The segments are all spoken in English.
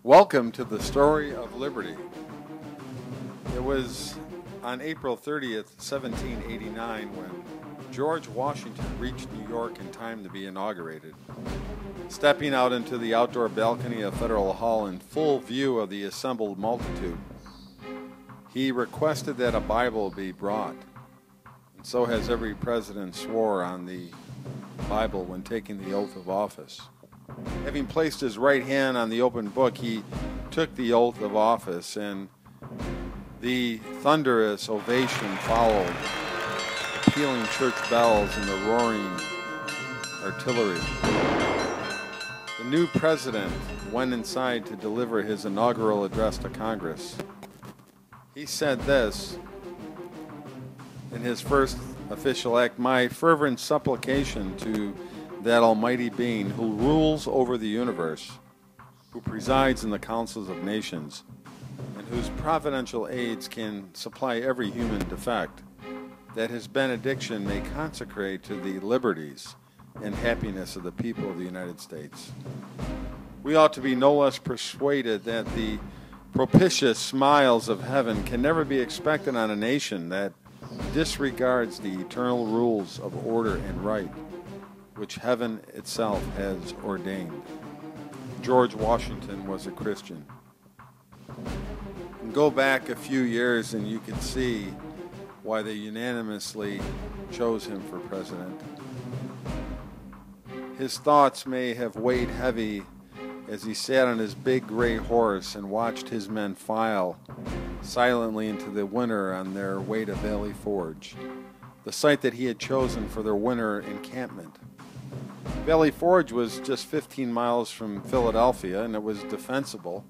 Welcome to the Story of Liberty. It was on April 30th, 1789 when George Washington reached New York in time to be inaugurated. Stepping out into the outdoor balcony of Federal Hall in full view of the assembled multitude, he requested that a Bible be brought. And so has every president swore on the Bible when taking the oath of office. Having placed his right hand on the open book, he took the oath of office, and the thunderous ovation followed, the pealing church bells and the roaring artillery. The new president went inside to deliver his inaugural address to Congress. He said this in his first official act: "My fervent supplication to that almighty being who rules over the universe, who presides in the councils of nations, and whose providential aids can supply every human defect, that his benediction may consecrate to the liberties and happiness of the people of the United States." We ought to be no less persuaded that the propitious smiles of heaven can never be expected on a nation that disregards the eternal rules of order and right, which heaven itself has ordained. George Washington was a Christian. And go back a few years and you can see why they unanimously chose him for president. His thoughts may have weighed heavy as he sat on his big gray horse and watched his men file silently into the winter on their way to Valley Forge, the site that he had chosen for their winter encampment. Valley Forge was just 15 miles from Philadelphia, and it was defensible.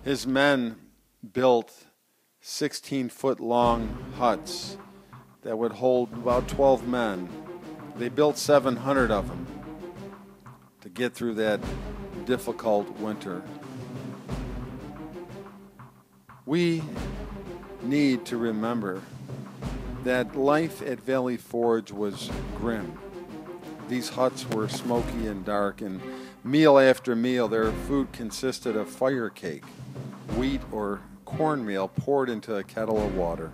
His men built 16-foot-long huts that would hold about 12 men. They built 700 of them to get through that difficult winter. We need to remember that life at Valley Forge was grim. These huts were smoky and dark, and meal after meal their food consisted of fire cake, wheat or cornmeal poured into a kettle of water,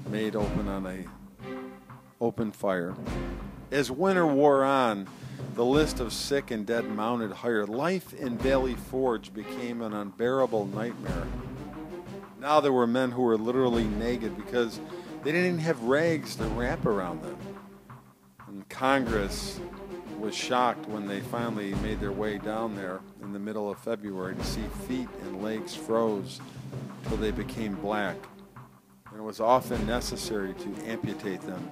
made open on a open fire. As winter wore on, the list of sick and dead mounted higher. Life in Valley Forge became an unbearable nightmare. Now there were men who were literally naked because they didn't even have rags to wrap around them. And Congress was shocked when they finally made their way down there in the middle of February to see feet and legs froze till they became black. And it was often necessary to amputate them,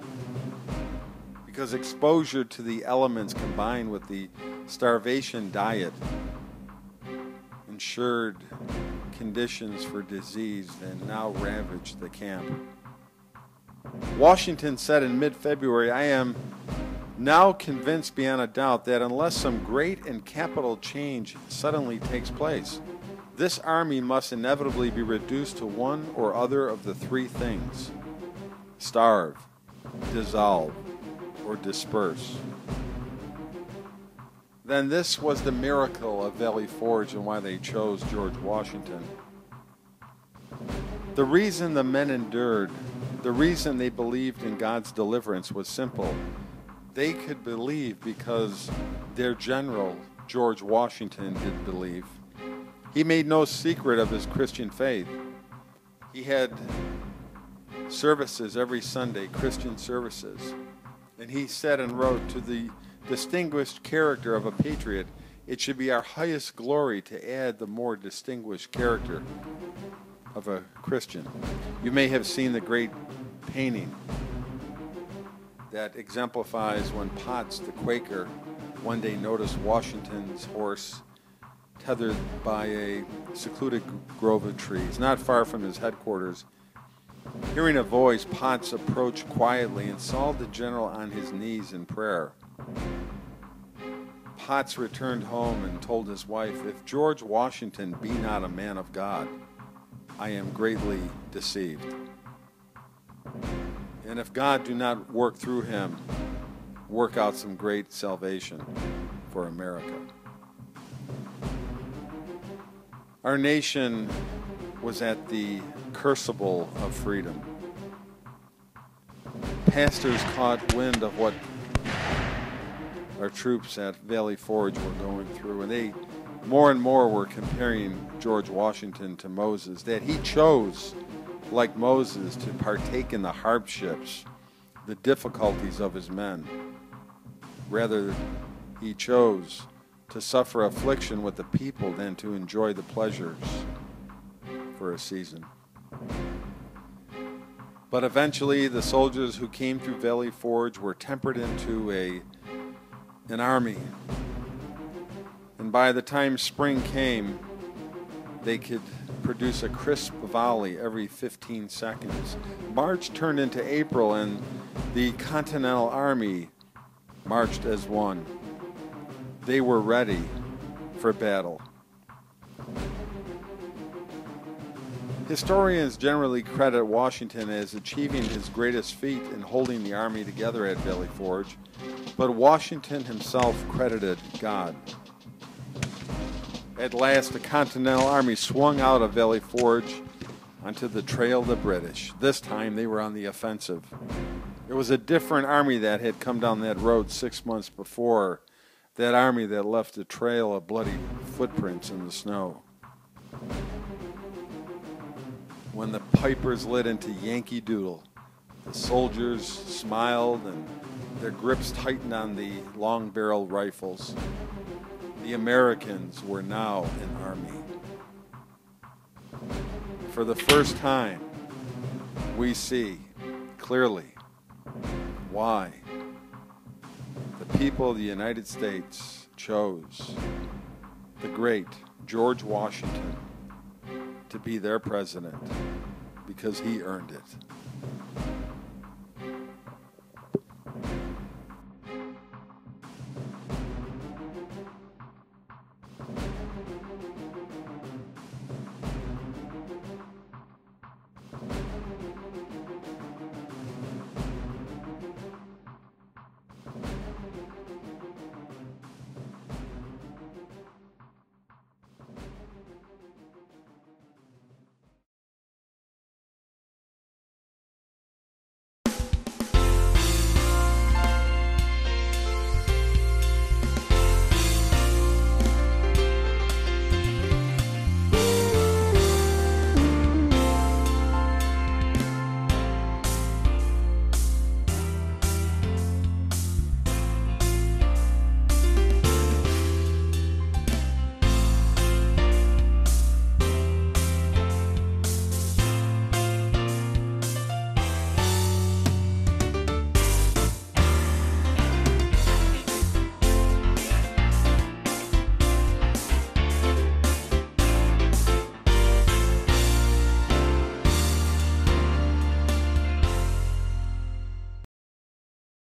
because exposure to the elements combined with the starvation diet ensured conditions for disease that now ravaged the camp. Washington said in mid-February, "I am now convinced beyond a doubt that unless some great and capital change suddenly takes place, this army must inevitably be reduced to one or other of the three things: starve, dissolve, or disperse." Then this was the miracle of Valley Forge and why they chose George Washington. The reason the men endured, the reason they believed in God's deliverance was simple. They could believe because their general, George Washington, did believe. He made no secret of his Christian faith. He had services every Sunday, Christian services. And he said and wrote, "To the distinguished character of a patriot, it should be our highest glory to add the more distinguished character of a Christian." You may have seen the great painting that exemplifies when Potts, the Quaker, one day noticed Washington's horse tethered by a secluded grove of trees, not far from his headquarters. Hearing a voice, Potts approached quietly and saw the general on his knees in prayer. Potts returned home and told his wife, "If George Washington be not a man of God, I am greatly deceived. And if God do not work through him, work out some great salvation for America." Our nation was at the crucible of freedom. Pastors caught wind of what our troops at Valley Forge were going through, and they more and more were comparing George Washington to Moses, that he chose, like Moses, to partake in the hardships, the difficulties of his men. Rather, he chose to suffer affliction with the people than to enjoy the pleasures for a season. But eventually, the soldiers who came through Valley Forge were tempered into an army. And by the time spring came, they could produce a crisp volley every 15 seconds. March turned into April, and the Continental Army marched as one. They were ready for battle. Historians generally credit Washington as achieving his greatest feat in holding the army together at Valley Forge, but Washington himself credited God. At last, the Continental Army swung out of Valley Forge onto the trail of the British. This time, they were on the offensive. It was a different army that had come down that road 6 months before, that army that left a trail of bloody footprints in the snow. When the pipers lit into Yankee Doodle, the soldiers smiled and their grips tightened on the long-barreled rifles. The Americans were now an army. For the first time, we see clearly why the people of the United States chose the great George Washington to be their president, because he earned it.